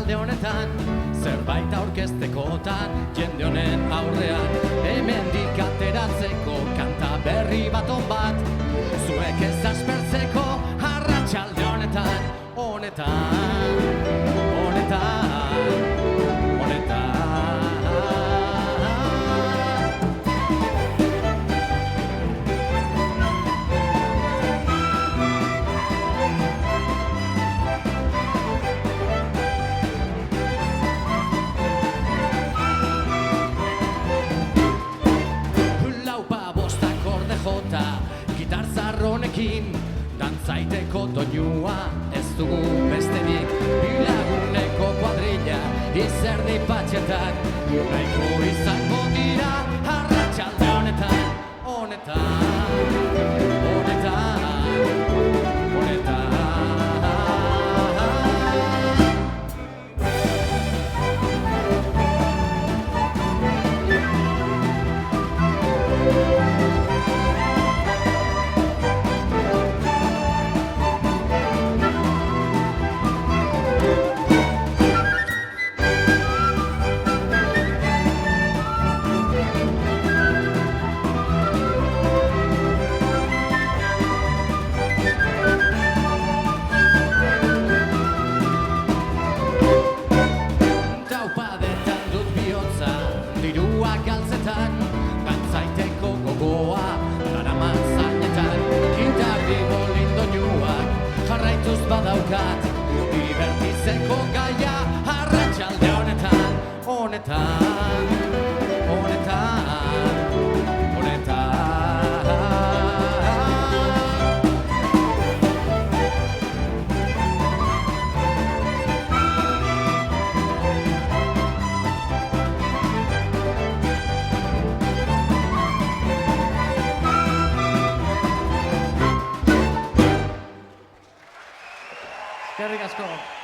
arratsalde honetan, zerbait aurkeztekotan, jende honen aurrean, hemendik ateratzeko kanta berri bat on bat, zuek ez aspertzeko arratsalde honetan, honetan, honetan, honetan. Gitar zarronekin dantzaiteko doinua ez dugu besterik, bilaguneko kuadrilla izerdi patxetak nahiko izango dira arratsalde honetan, honetan, honetan, honetan. Dirua galtzetan, gantzaiteko gogoa, daraman zainetan, gitarri bolin doinuak, jarraituz badaukat, divertitzeko gaia, arratsalde honetan, honetan, honetan, honetan. Eskerrik asko.